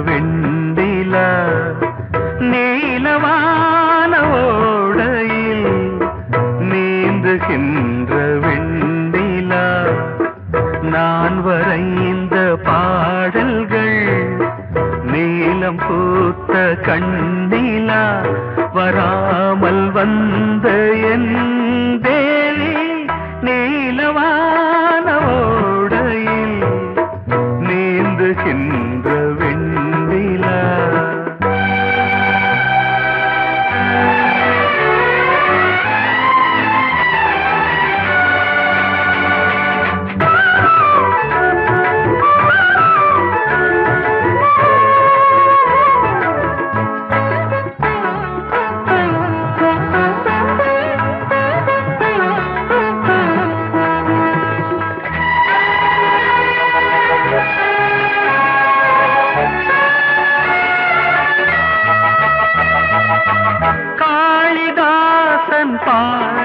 வெண்டிலா நீலவான ஓடையில் நீந்துகின்ற வெண்டிலா நான் வரைந்த பாடல்கள் நீலம் பூத்த கண்ணிலா வராமல் வந்த என் தேவி நீலவான ஓடையில் நீந்துகின்ற வெண்டிலா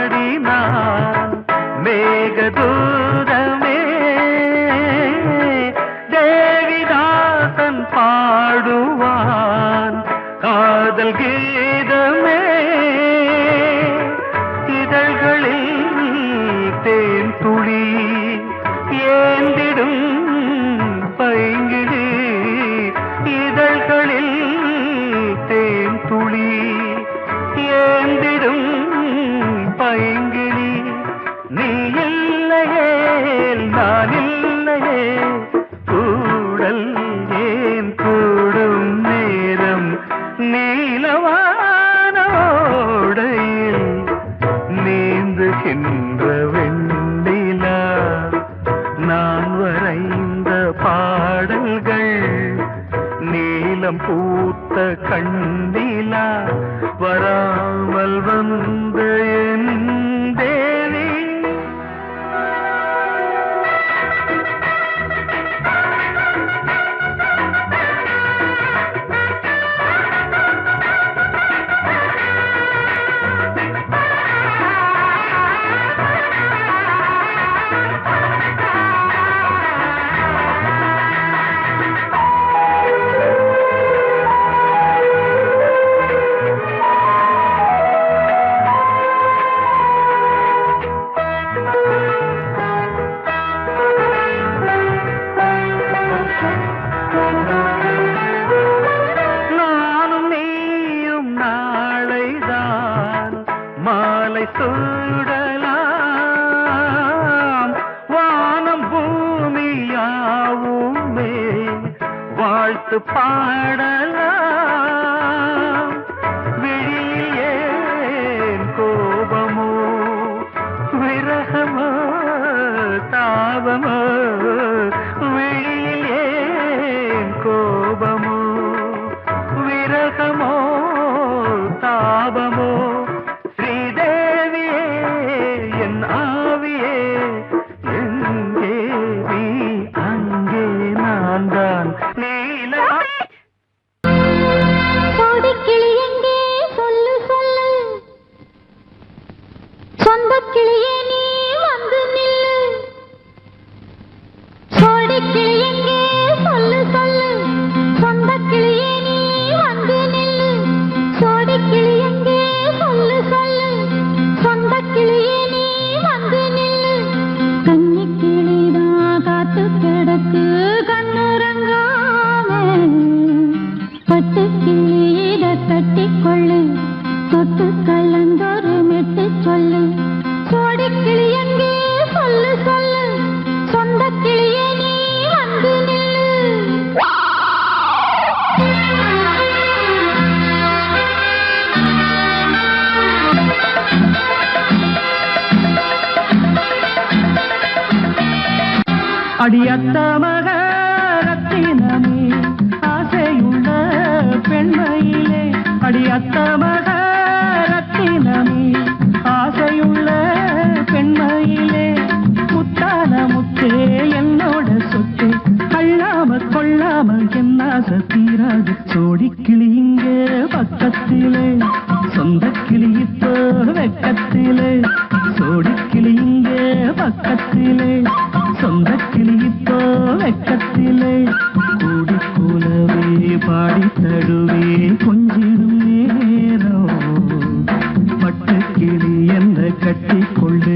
பாடினான் மேகதூதமே தேவிதாசன் பாடுவான் காதல் கீதமே இதழ்களில் தேன் துளி ஏந்திடும் பைங்கிழி இதழ்களில் தேன் துளி ஏந்திடும் பைங்கிளி நீ இல்லையே நான் இல்லையே கூடல் ஏன் கூடும் நேரம் நீலவான ஓடையில் நீந்துகின்ற வெண்டிலா நான் வரைந்த பாடல்கள் நீலம் பூத்த கண்ணிலா வராமல் வந்த என் தேவி மாலை சூடலாம் வானம் பூமியாவுமே வாழ்த்து பாடலாம் விழியில் ஏன் கோபமோ விரகமோ தாபமோ விழியில் ஏன் கோபமோ விரகமோ தாபமோ அடியத்த மகரத்தினமே ஆசையுள்ள பெண்மையிலே அடியத்த மகரத்தினமே ஆசையுள்ள பெண்மையிலே முத்தான முத்தே என்னோட சொத்து அள்ளாம கொள்ளாம என்ன தீராது சோடிக்கிளி இங்கே பக்கத்திலே சொந்த கிளி இப்போ வெக்கத்திலே சோடிக்கிளி இங்கே பக்கத்திலே சொந்த கிளி இப்போ வெக்கத்திலே கூடி கூலவே பாடி தழுவே கொஞ்சிடும் நேரம் பட்டு கிளி என்ன கட்டி கொண்டு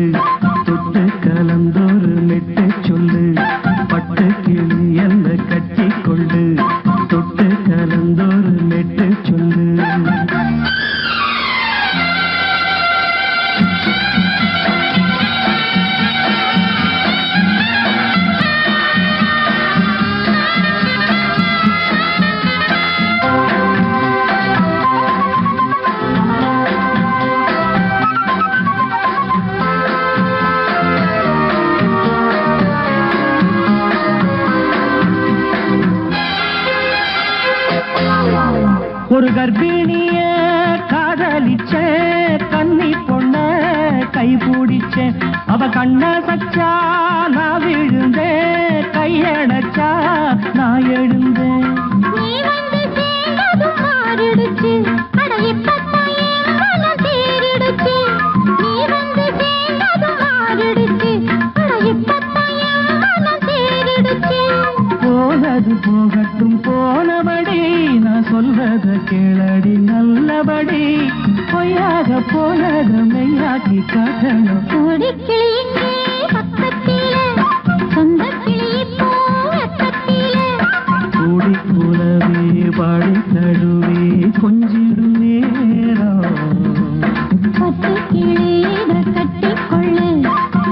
தொட்டு கலந்தொரு மெட்டு சொல்லு பட்டு கிளி என்ன கட்டி கொண்டு தொட்டு கலந்தொரு மெட்டு சொல்லு ஒரு கர்ப்பிணிய காதலிச்ச கன்னி பொண்ண கை பிடிச்ச அவ கண்ண சச்சா நான் விழுந்தேன் கையடைச்சா நான் எழுந்தேன் போனது போகட்டும் போனபடி நான் சொல்றத கேளடி நல்லபடி பொய்யாக போனத மெய்யாக்கி காட்டணும் கூடி கூடவே பாடி தழுவே கொஞ்சிடும் நேரம் பட்டு கிளியிட கட்டிக்கொள்ளு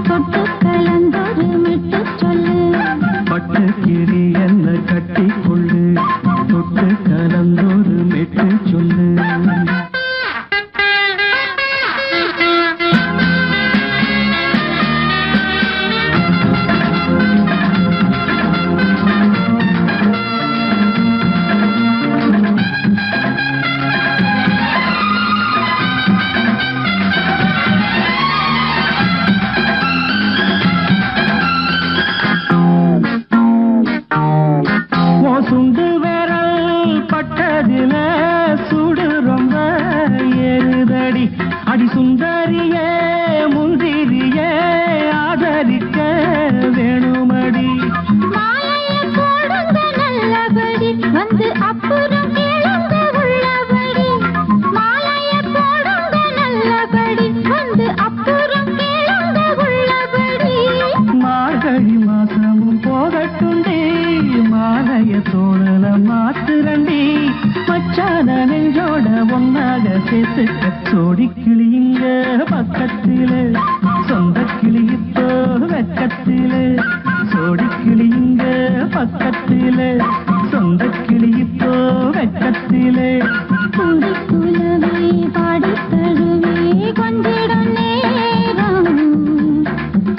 தொட்டு கலந்தொரு மெட்டு சொல்லு பட்டு கிளி என்ன கட்டி கொள்ளு தொட்டு கலந்தொரு மெட்டு சொல்லு சுண்டு விரல் பட்டதில சுடு ரொம்ப ஏறுதடி அடி சுந்தரியே முந்திரியே ஆதரிக்க வேணுமடி நல்லபடி வந்து அப்புறம் கேளுங்க உள்ளபடி மாலைய போடுங்க நல்லபடி வந்து அப்புறம் கேளுங்க உள்ளபடி மார்கழி மாசமும் போகட்டுண்டி மாலைய தோழல மாத்துரண்டி மச்சான நெஞ்சோட ஒன்னாக சேர்த்துக்க சோடி கிளியுங்க பக்கத்தில சொந்த கிளி இப்போ வெக்கத்தில சோடி கிளியுங்க பக்கத்தில சொந்த கிளி இப்போ வெக்கத்தில குந்தி குலவே பாடி தழுவே கொஞ்சிடும் நேரம்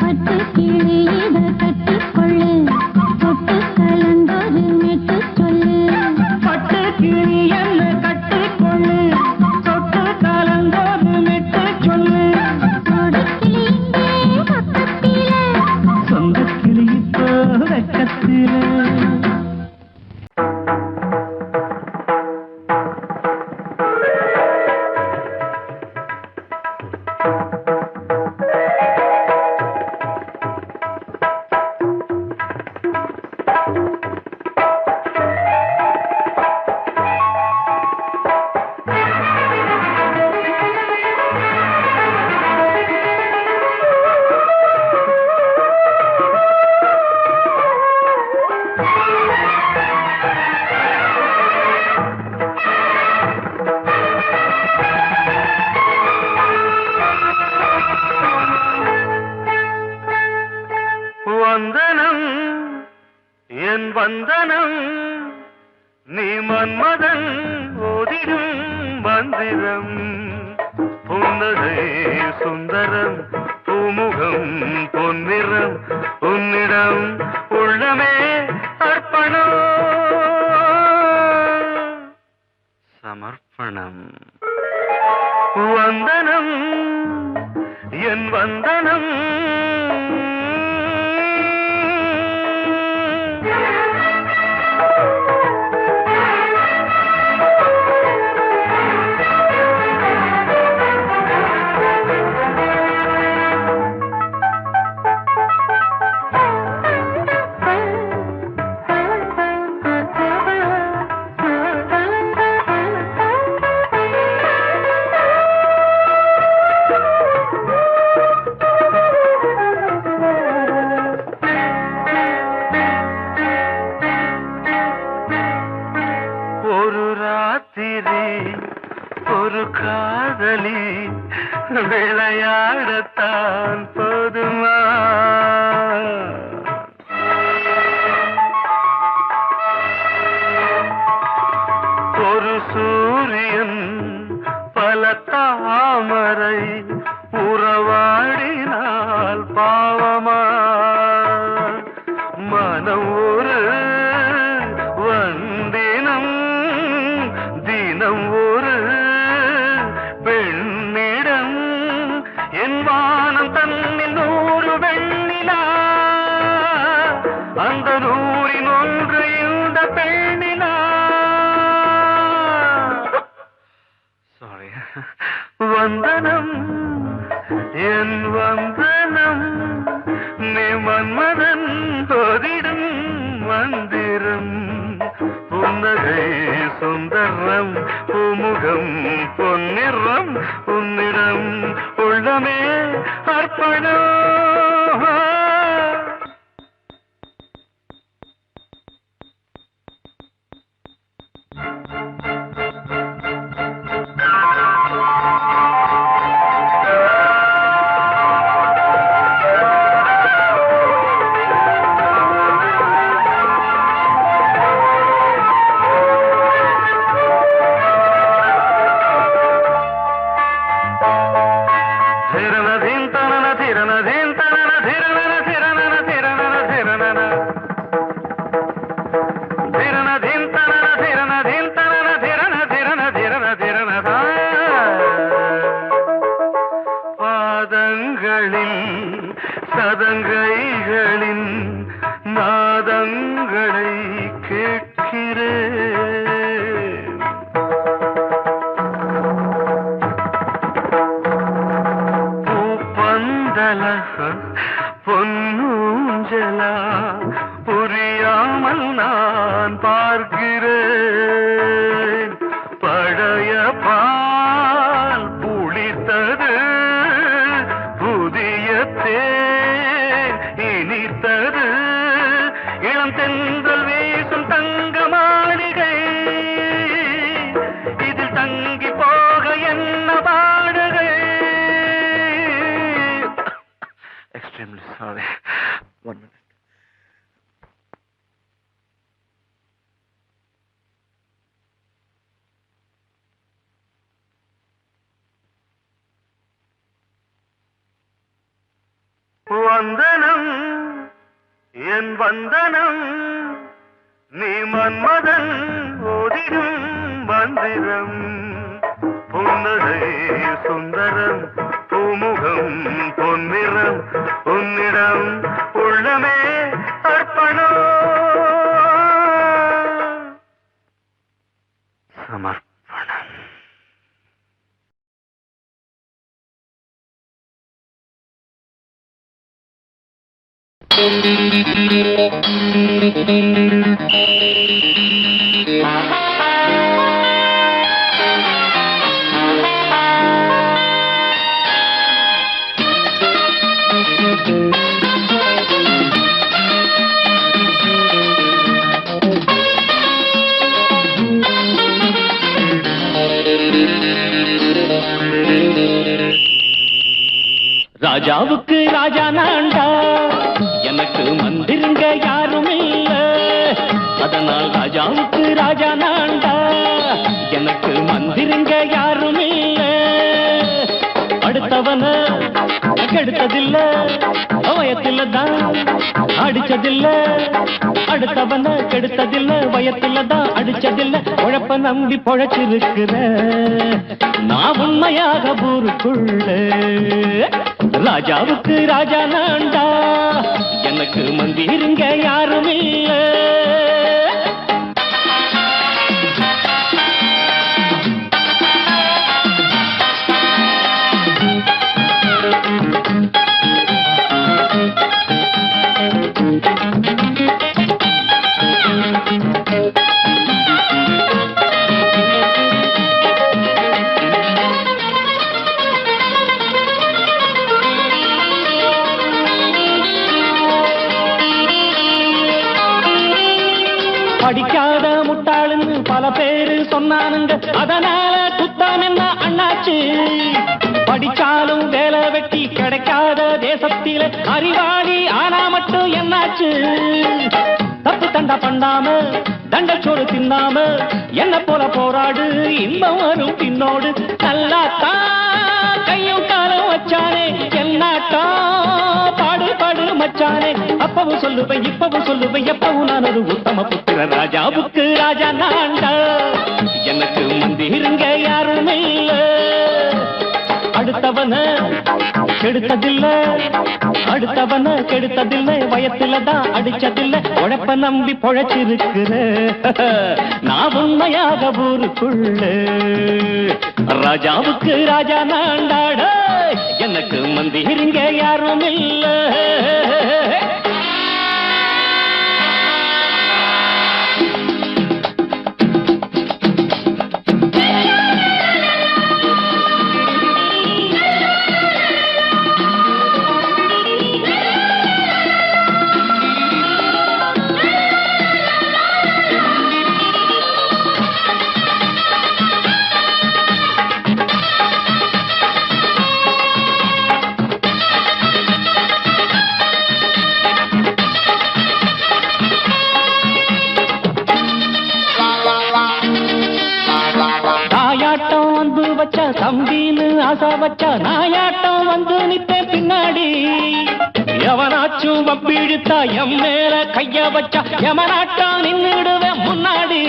பட்டு கிளியிட கட்டிக்கொள்ளு தொட்டு கலந்தொரு மெட்டு சொல்லு பட்டு கிளி என்ன கட்டி கொள்ளு தொட்டு கலந்தொரு மெட்டு சொல்லு கொடி கிளியிங்கே பக்கத்தில சொந்த கிளி இப்போ வெக்கத்தில வந்தனம் என் வந்தனம் நீ மன்மதன் ஓதிடும் மந்திரம் புன்னகை சுந்தரம் பூமுகம் பொன்னிறம் உன்னிடம் உள்ளமே அர்ப்பணம் சமர்ப்பணம் வந்தனம் என் வந்தனம் ஒரு ராத்திரி ஒரு காதலி விளையாடத்தான் போதுமா? ஒரு சூரியன் பல தாமரை உறவாடினால் பாவமா? மனம் ஒரு வந்தினம் தினம் ஒரு பெண்ணிடம் என் வானம் தன்னில் 100 வெண்ணிலா அந்த 100ன் ஒன்று இந்த பெண்ணிலா. சாரி. வந்தனம் என் வந்தனம் நீ மன்மதன் போதிடும் மந்திரம். புன்னகை சுந்தரம் பூமுகம் பொன்னிறம் உன்னிடம் உள்ளமே அர்ப்பணம். பாதங்களில் சதங்கைகளின் நாதங்களை கேட்கிறேன். பூப்பந்தல பொன்னூஞ்சலா புரியாமல் நான் பார்க்கிறேன். பழைய பால் புளித்தது புதிய தேன் இனித்தது இளம் தென்றல் வீசும் தங்க மாளிகை இதில் தங்கி போக என்ன பாடுகை. Extremely sorry. 1 minute. வந்தனம் என் வந்தனம் நீ மன்மதன் ஓதிடும் மந்திரம். புன்னகை சுந்தரம் பூமுகம் பொன்னிறம் உன்னிடம் உள்ளமே அர்ப்பணம் சமர்ப்பணம். ராஜாவுக்கு ராஜா நான்டா, எனக்கு மந்திருங்க யாரும் இல்ல. அதனால் ராஜாவுக்கு ராஜா நான்டா, எனக்கு மந்திருங்க யாரும் இல்ல. அடுத்தவன கெடுத்ததில்ல, வயத்தில தான் அடிச்சதில்ல. அடுத்தவன கெடுத்ததில்ல, வயத்தில தான் அடிச்சதில்ல. உழைப்ப நம்பி பொழைச்சிருக்கிற நான் உண்மையாக ஊருக்குள்ள. ராஜாவுக்கு ராஜா நான்டா, எனக்கு மந்திருங்க யாரும் இல்ல. சொன்னானுங்க, அதனால குத்தம் என்ன அண்ணாச்சு? படிச்சாலும் வேலை வெட்டி கிடைக்காத தேசத்தில அறிவாளி ஆனா மட்டும் என்னாச்சு? தப்பு தண்டா பண்ணாம தண்டச்சோறு தின்னாம என்ன போல போராடு, இன்பம் வரும் பின்னோடு. நல்லாத்தான் கையும் காலம் வச்சானே, என்னாட்டா பாடு பாடு மச்சானே. அப்பவும் சொல்லுவேன் இப்பவும் சொல்லுவேன், எப்பவும் நான் ஒரு உத்தம புத்திர. ராஜாவுக்கு ராஜா நான்டா, எனக்கு மந்திருங்க யாரும் இல்ல. அடுத்தவன கெடுத்ததில்ல, அடுத்தவன கெடுத்ததில்லை, வயத்துல தான் அடிச்சதில்லை. உழைப்ப நம்பி பொழைச்சிருக்கிற நான் உண்மையாக ஊருக்குள்ள. ராஜாவுக்கு ராஜா நான்டாட, எனக்கு மந்திருங்க யாரும் இல்ல. தம்பின்னு ஆசா வச்சா நாயாட்டம் வந்து நித்தேன் பின்னாடி. எவனாச்சும் வப்பிழுத்தா எம் மேல கைய வச்சா எவனாட்டம் நின்னுடுவேன் முன்னாடி.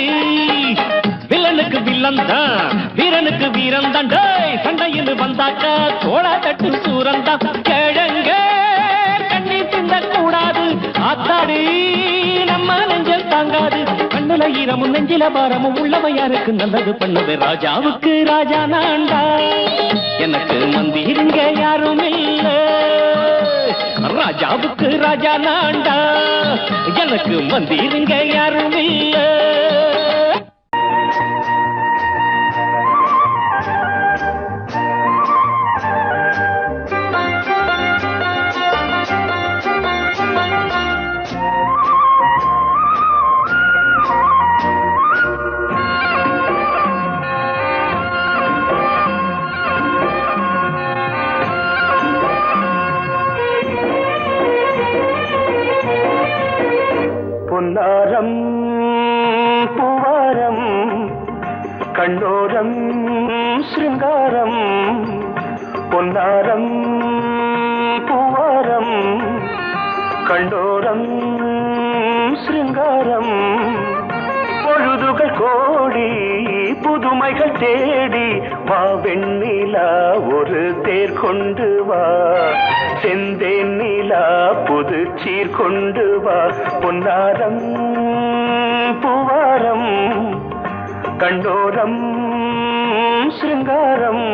வில்லனுக்கு வில்லன் தான், வீரனுக்கு வீரன் தான். சண்டையில் வந்தாக்கா தோளா தட்டு சூரன் தான். கிழங்க கண்ணி சிந்த கூடாது, ஆத்தாடி நம்ம நெஞ்சல் தாங்காது. கண்ணுல ஈரமும் நெஞ்சில பாரமும் உள்ளவ யாருக்கு நல்லது பண்ணுது. ராஜாவுக்கு ராஜா நான்டா, எனக்கு மந்திருங்க யாரும் இல்ல. ராஜாவுக்கு ராஜா நான்டா, எனக்கு மந்திருங்க யாரும் இல்ல. பொன்னாரம் பூவாரம் கண்ணோரம் சிருங்காரம். பொன்னாரம் பூவாரம் கண்ணோரம் சிருங்காரம். பொழுதுகள் கோடி புதுமைகள் தேடி வா வெண்ணிலா ஒரு தேர் கொண்டு வா. செந்தேன் நிலா புது சீர் கொண்டு வா. பொன்னாரம் பூவாரம் கண்டோரம் சிருங்காரம்.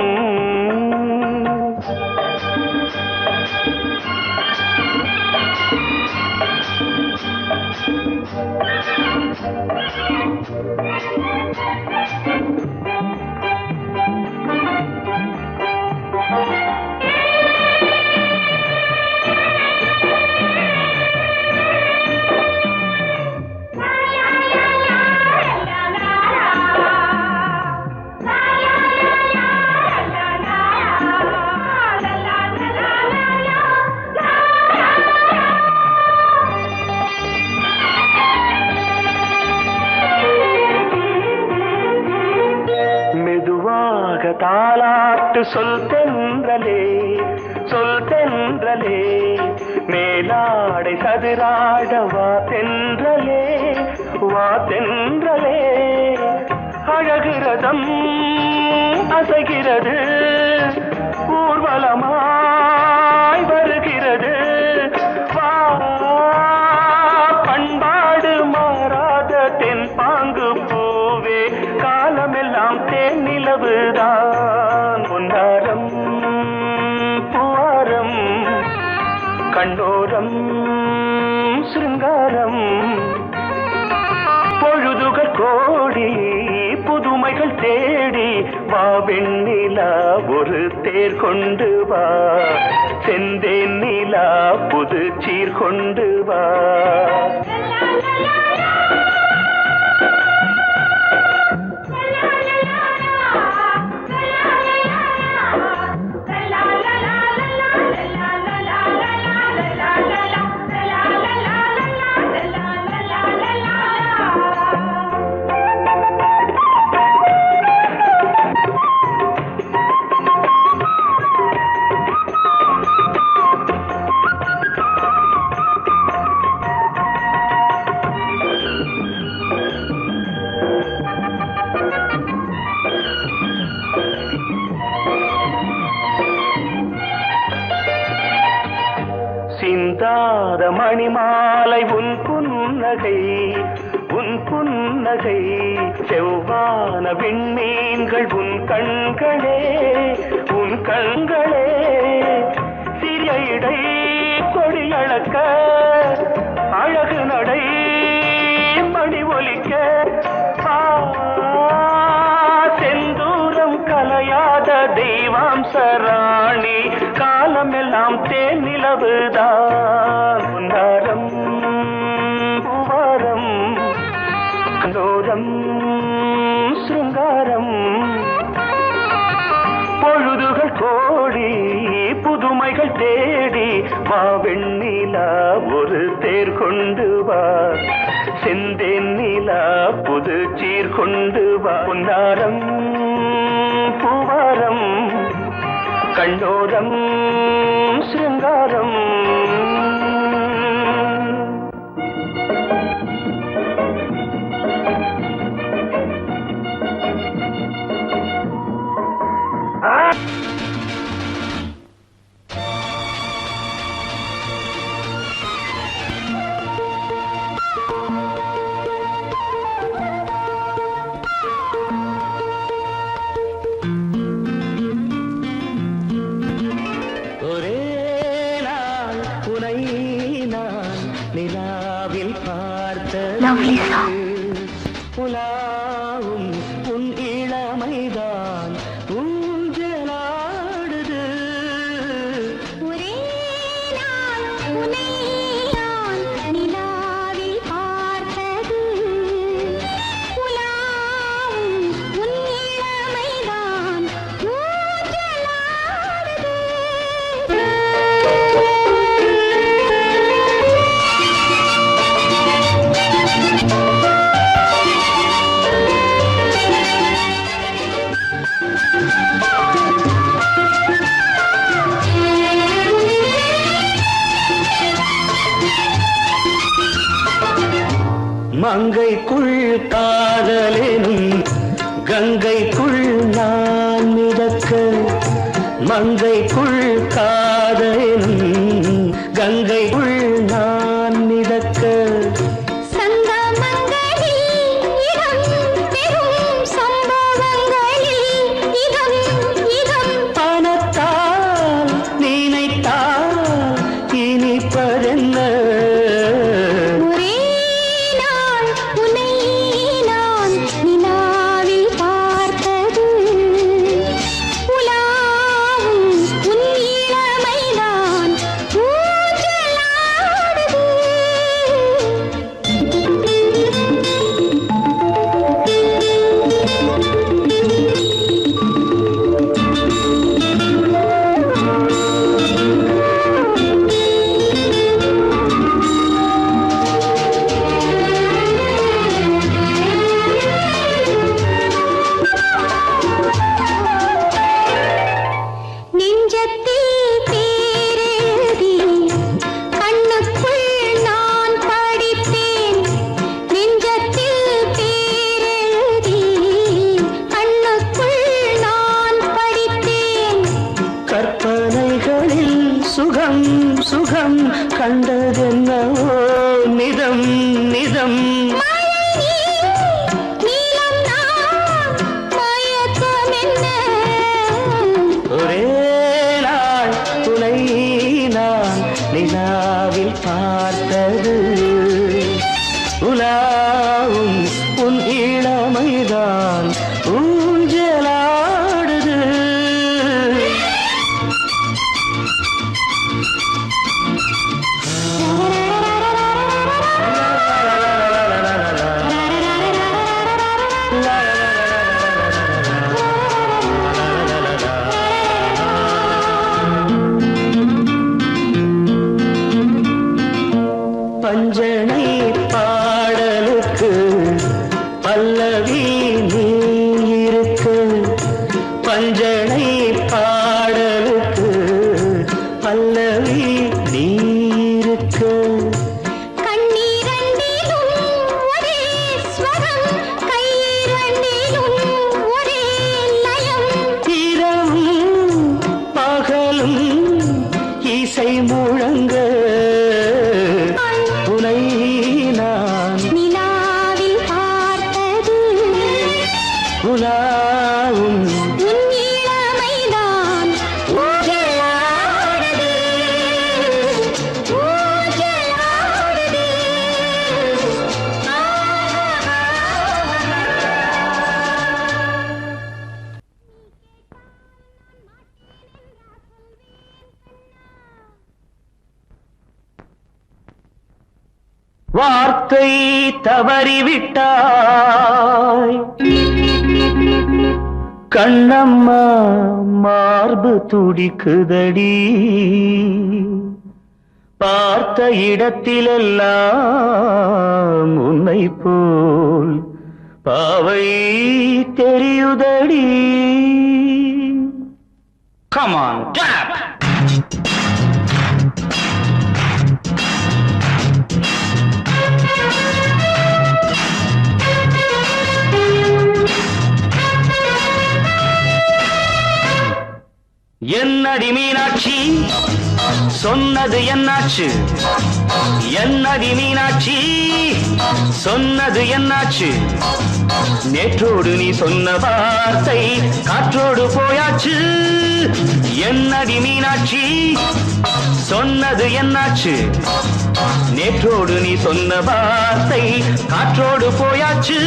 தாலாட்டு சொல் தென்றலே சொல் தென்றலே. மேலாடை சதுராட வா தென்றலே வா தென்றலே. அழகிறதம் அசைகிறது ஊர்வலமாய் வருகிறது. வா பண்பாடு மாறாத தென் பாங்கு பூவே. காலமெல்லாம் தேன் நிலவுதான். பொன்னாரம் பூவாரம் கண்டோரம் சிருங்காரம். பொழுதுகள் கோடி புதுமைகள் தேடி வா வெண்ணிலா ஒரு தேர் கொண்டு வா. செந்தேன் நிலா புது சீர் கொண்டு வா. மணிமாலை உன் புன்னகை உன் புன்னகை செவ்வான விண்மீன்கள் உன் கண்களே உன் கண்களே சிறிய இடை கொடியளக்க அழகு நடை மணி ஒலிக்க செந்தூரம் கலையாத தெய்வாம்சராணி காலமெல்லாம் தேன் நிலவுதான் உன்னாரம் பூவாரம் கண்டோரம் சிருங்காரம் பொழுதுகள் கோடி புதுமைகள் தேடி வா வெண்ணிலா ஒரு தேர் கொண்டு வா செந்தேன் நிலா புது சீர் கொண்டு வா பொன்னாரம் பூவாரம் கண்டோரம் சிருங்காரம் புலாவும் உன் இளமைதான் ஊஞ்சலாடுது ஒரே நாள் உன்னை நான் நிலாவில் பார்த்தது புலாவும் உன் இளமைதான் ஊஞ்சலாடுது மங்கைக்குள் காதலெனும் கங்கைக்குள் நான் மிதக்க மங்கைக்குள் காதலெனும் கங்கைக்குள் நான் மிதக்க பணத்தால் நினைத்தால் இனிப்பதென்ன சுகம் சுகம் கண்டதென்னவோ நிதம் நிதம் ஒரே நாள் துணை நான் நிலாவில் பார்த்தது உலாவும் உன் இளமைதான் ஊஞ்சலாடுது பஞ்சனை பாடலுக்கு பல்லவி நீ இருக்கு பஞ்சனை பாடலுக்கு பல்லவி நீ இருக்கு இரவும் பகலும் இசை முழங்க உலாவும் உன் இளமைதான் ஊஞ்சலாடுது, ஊஞ்சலாடுது. வார்த்தை தவறிவிட்டாய் கண்ணம்மா மார்பு துடிக்குதடி பார்த்த இடத்திலெல்லாம் உன்னை போல் பாவை தெரியுதடி. Come on, tap! என்னடி மீனாட்சி சொன்னது என்னாச்சு, என்னடி மீனாட்சி சொன்னது என்னாச்சு, நேற்றோடு நீ சொன்ன வார்த்தை காற்றோடு போயாச்சு. என்னடி மீனாட்சி சொன்னது என்னாச்சு, நேற்றோடு நீ சொன்ன வார்த்தை காற்றோடு போயாச்சு.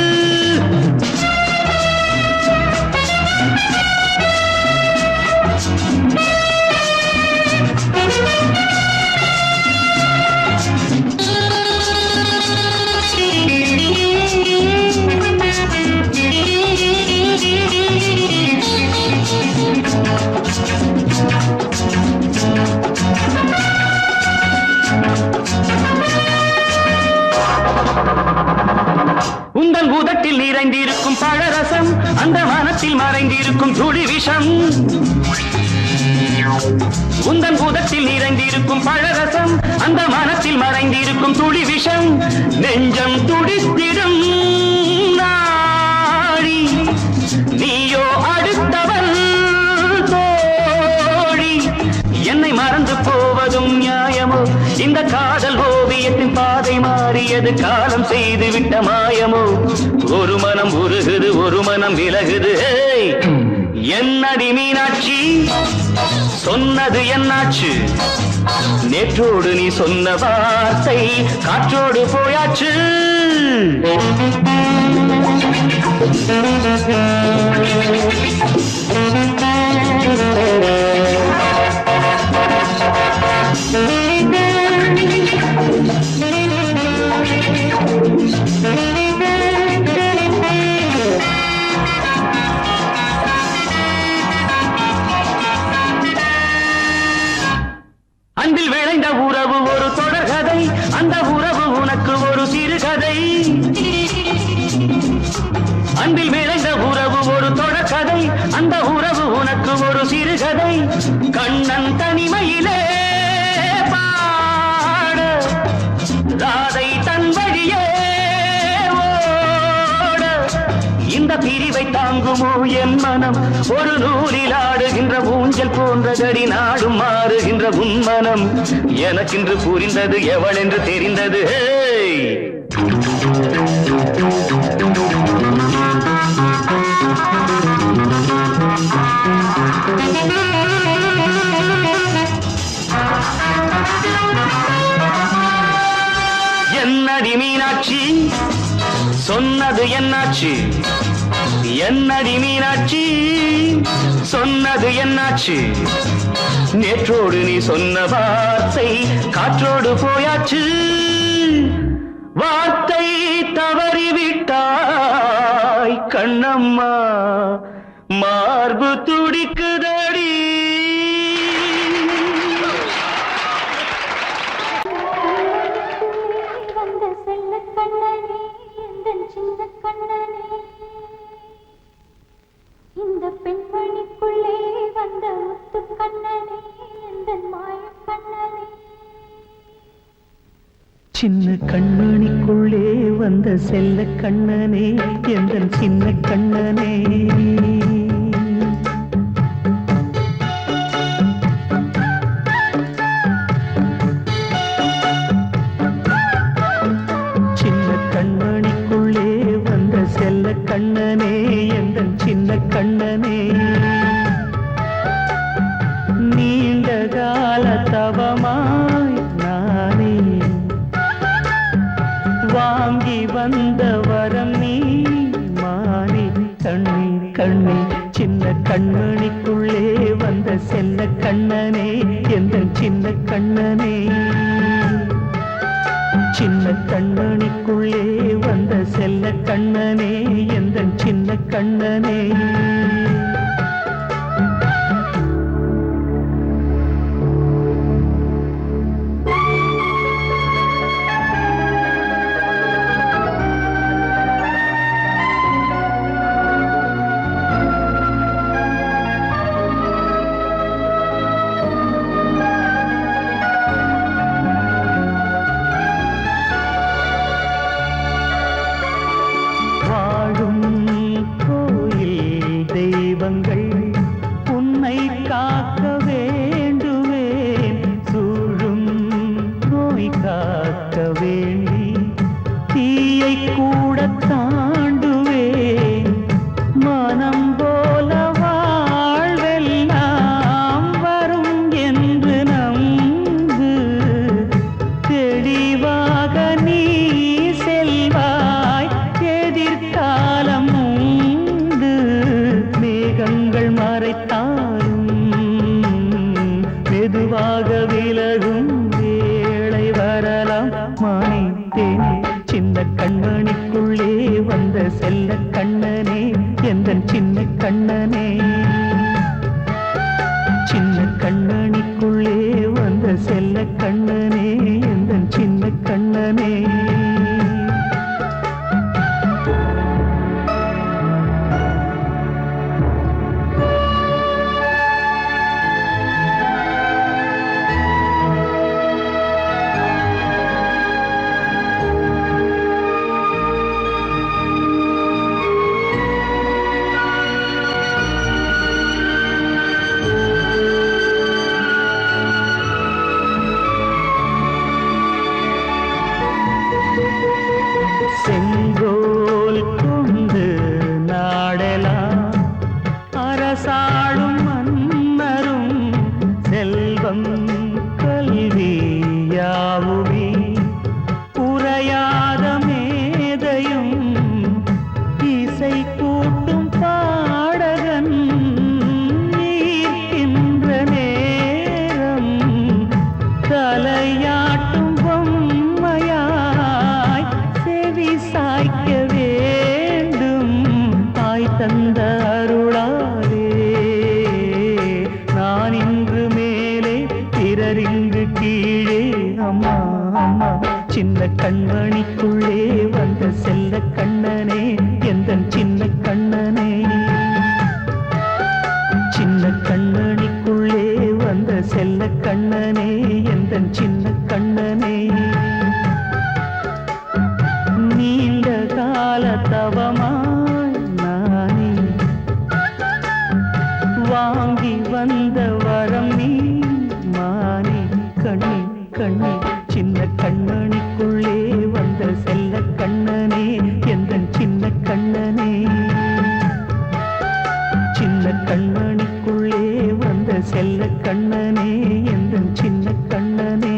உந்தன் உதட்டில் நிறைந்திருக்கும் பழரசம், அந்த மனத்தில் மறைந்திருக்கும் துளி விஷம். உந்தன் உதட்டில் நிறைந்திருக்கும் பழரசம், அந்த மனத்தில் மறைந்திருக்கும் துளி விஷம். நெஞ்சம் துடித்திடும் நாடி, நீயோ அடுத்தவள் தோழி. என்னை மறந்து போவதும் நியாயமோ, இந்த காதல் ஓவியத்தின் பாதை மாறியது காலம் செய்து விட்ட மாயமோ. ஒரு மனம் உருகுது, ஒரு மனம் விலகுது. என்னடி மீனாட்சி சொன்னது என்னாச்சு, நேற்றோடு நீ சொன்ன வார்த்தை காற்றோடு போயாச்சு. அன்பில் விளைந்த உறவு ஒரு தொடர்கதை, அந்த உறவு உனக்கு ஒரு சிறுகதை. அன்பில் விளைந்த உறவு ஒரு தொடர்கதை, அந்த உறவு உனக்கு ஒரு சிறுகதை. கண்ணன் தனிமையிலே பாட, ராதை தன் வழியே ஓட. இந்த பிரிவை தாங்குமோ என் மனம், ஒரு நூலில் ஆடுகின்ற ஊஞ்சல் போன்றதடி நாடும் மாறுகின்ற உன்மனம். எனக்கென்று புரிந்தது எவள் என்று தெரிந்தது. என்னடி மீனாட்சி சொன்னது என்னாச்சு, என்னடி மீனாட்சி சொன்னது என்னாச்சு, நேற்றோடு நீ சொன்ன வார்த்தை காற்றோடு போயாச்சு. வார்த்தை தவறிவிட்டாய் கண்ணம்மா மார்பு துடிக்குதடி. வந்த செல்ல கண்ணனே, எந்தன் சின்ன கண்ணனே, இந்த பெண்மணிக்குள்ளே வந்த முத்து கண்ணனே, எந்தன் மாய கண்ணனே. சின்ன கண்மணிக்குள்ளே வந்த செல்ல கண்ணனே, எந்தன் சின்ன கண்ணனே. சின்ன கண்மணிக்குள்ளே வந்த செல்ல கண்ணனே, எந்தன் கண்ணே சின்ன கண்மணிக்குள்ளே வந்த செல்ல கண்ணனே எந்த சின்ன கண்ணனே சின்ன கண்மணிக்குள்ளே வந்த செல்ல கண்ணனே எந்த சின்ன கண்ணனே உன்னை காக்க வேண்டுவேன் சூழும் நோய் காக்க வேண்டி தீயை கூட தாண்டுவேன் மனம் போல வாழ்வெல்லாம் வரும் என்று நம்பு தெளிவாக நீ செல்வாய் எதிர்காலம் மேகங்கள் மறைத்தாலும் மெதுவாக விலகும் வேளை வரலாம் மானே தேனே சின்ன கண்மணிக்குள்ளே வந்த செல்ல கண்ணனே எந்த சின்ன கண்ணனே சின்ன கண்மணிக்குள்ளே வந்த செல்ல கண்ணனே எந்த சின்ன கண்ணனே செங்கோல் கொண்டு நாடலாம் அரசாளும் மன்னரும் செல்வம் கல்வி யாவுமே உரையாத மேதையும் இசை கூட்டும் பாடகன் ஈர்க்கின்ற நேரம் தலையாட்டும் பொம்மையாய் செவி சாய்க்க வேண்டும் தாய் தந்த அருளாலே நான் இன்று மேலே பிறரிங்கு கீழே அம்மா அம்மா சின்ன கண்மணிக்குள்ளே வந்த செல்ல கண்ணனே எந்த சின்ன கண்ணனே சின்ன கண்மணிக்குள்ளே வந்த செல்ல கண்ணனே எந்த சின்ன கண்ணனே நீண்ட கால தவமாய் நானே வாங்கி வந்த வரம் நீ மானே கண்ணே கண்ணே சின்ன கண்மணிக்குள்ளே வந்த செல்ல கண்ணனே எந்த சின்ன கண்ணனே சின்ன கண்மணிக்குள்ளே வந்த செல்ல கண்ணனே எந்த சின்ன கண்ணனே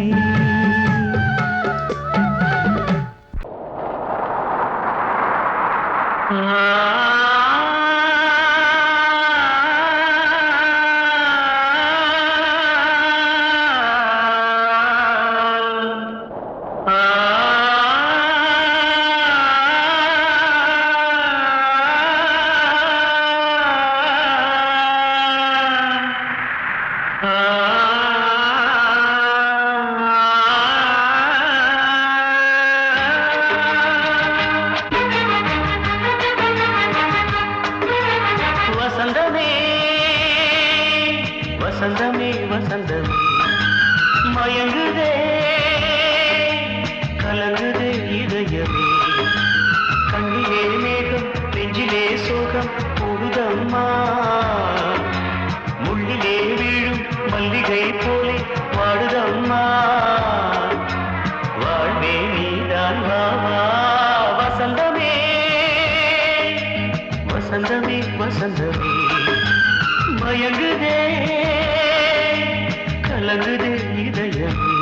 வசந்தமே வசந்தமே வசந்தமே மயங்குதே கலங்குதே இதயமே கண்ணிலே மேகம் நெஞ்சிலே சோகம் கூடுதம்மா முள்ளிலே வீழும் மல்லிகை போலே வாடுதம்மா வாழ்வே நீதான் வாவா வசந்தமே வசந்தமே வசந்தமே மயங்குதே கலங்குதே இதயமே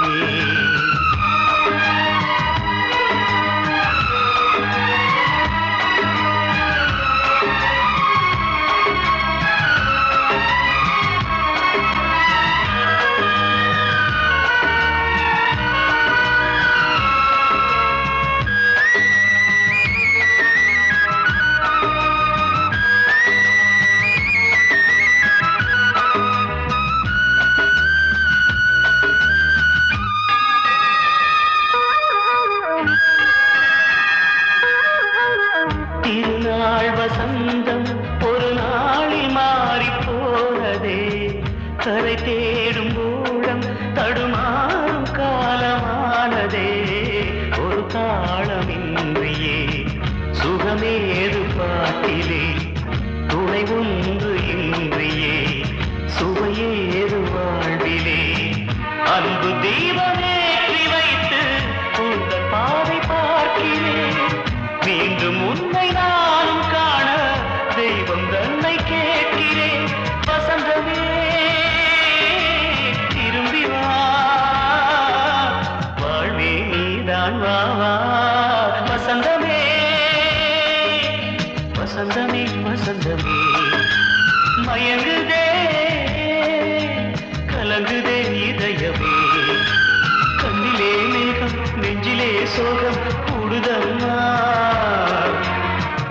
உறவை தேடும் ஊழம் தடுமாறும் காலமானதே ஒரு தாளமின்றியே சுகமேது பாட்டிலே துணை ஒன்று இன்றியே சுவையேது வாழ்விலே அன்பு தீபமேற்றி வைத்து உங்கள் பாதை பார்க்கிறேன் மீண்டும் உன்னை நானும் காண தெய்வம் தன்னை கேட்கிறேன் வசந்தமே திரும்பி வா வாழ்வே நீதான் வா வா வசந்தமே வசந்தமே வசந்தமே மயங்குதே கலங்குதே இதயமே கண்ணிலே மேகம் நெஞ்சிலே சோகம் கூடுதம்மா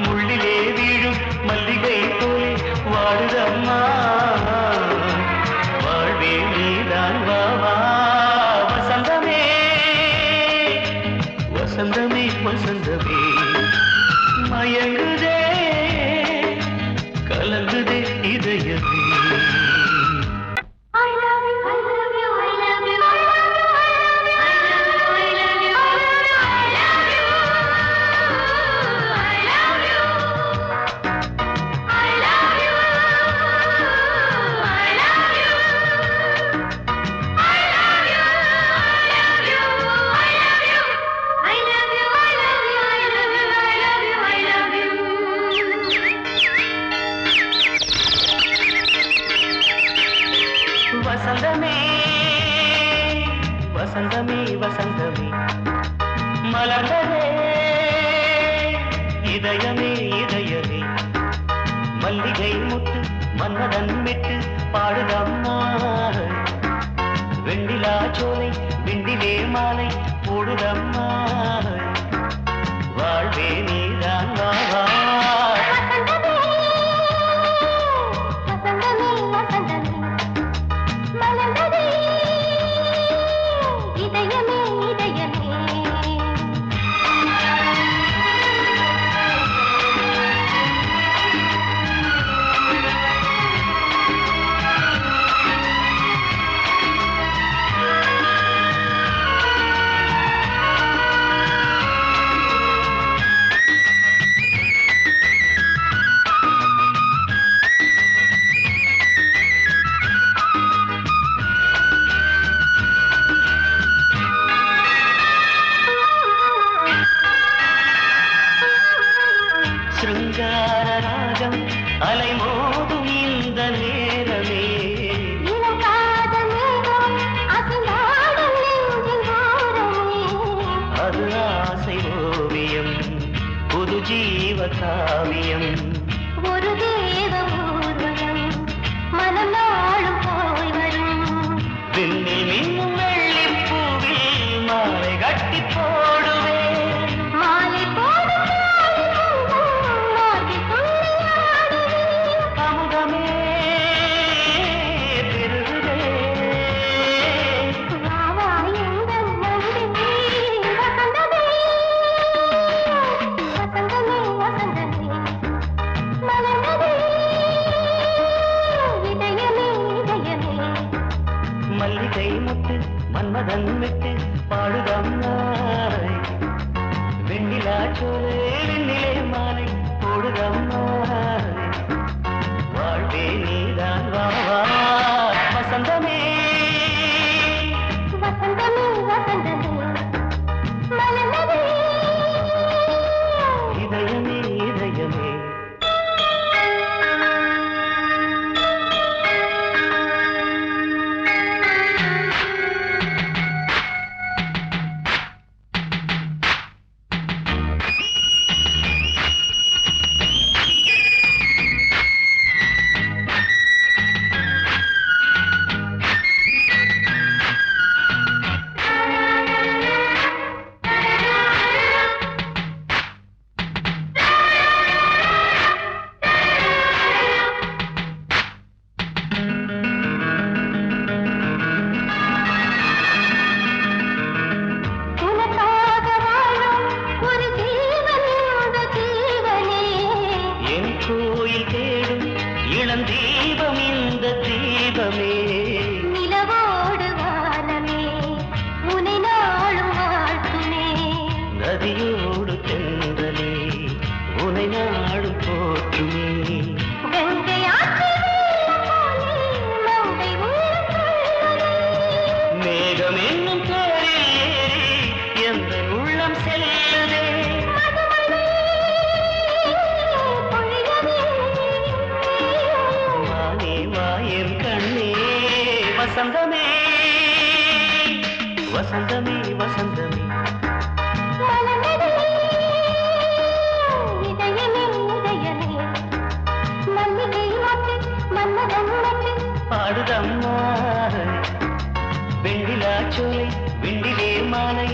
முள்ளிலே வீழும் மல்லிகை போலே வாடுதம்மா வாழ்வே நீதான் வா வா வசந்தமே வசந்தமே வசந்தமே மயங்குதே கலங்குதே இதயமே I love you, I love you, I love you, I love you, I love you, I love you, I love you, I love you, I love you, I love you, I love you, I love you, I love you, I love you, I love you, I love you, I love you. வசந்தமே வசந்தமே வசந்தமே மலர்ந்ததே இதயமே இதயமே மல்லிகை முட்டு மன்னதன் விட்டு பாடுதம்மா வெண்ணிலா சோலை விண்டிலே மாலை போடுதம்மா வாழ்வே நீதான் வா வா வசந்தமே வசந்தமே மலர்ந்ததே இதயமே இதயமே சிருங்கார ராகம் அலைமோதும் இந்த நேரமே இளங்காதல் மேகம் அசைந்தாடும் நெஞ்சின் ஓரமே அது ஆசை ஓவியம் புது ஜீவ காவியம் ஒரு தேவ ஊர்வலம் மனம் நாளும் போய் வரும் விண்ணில் மின்னும் வெள்ளிப் பூவில் மாலை கட்டி போடுவேன் மாலை போடும் மார்கழி துள்ளியாடுவேன் அமுதமே பெருகுதே வா வா எங்கள் நந்தினி வசந்தமே வசந்தமே வசந்தமே மலர்ந்ததே இதயமே இதயமே மல்லிகை முட்டு மன்மதன் விட்டு பாடுதம்மாய் வெண்ணிலா சோலை வெண்ணிலே மாலை போடுதம்மாய் வாழ்வே நீதான் வா வா வசந்தமே வசந்தமே வசந்தமே மலர்ந்ததே இதயமே இதயமே இளந்தீபம் இந்த தீபமே வசந்தமே வசந்தமே வசந்தமே மலர்ந்ததே இதயமே உதயமே மல்லிகை மொட்டு மன்மதன் மொட்டு பாடுதம்மா வெண்ணிலா சோலை வெண்ணிலே மாலை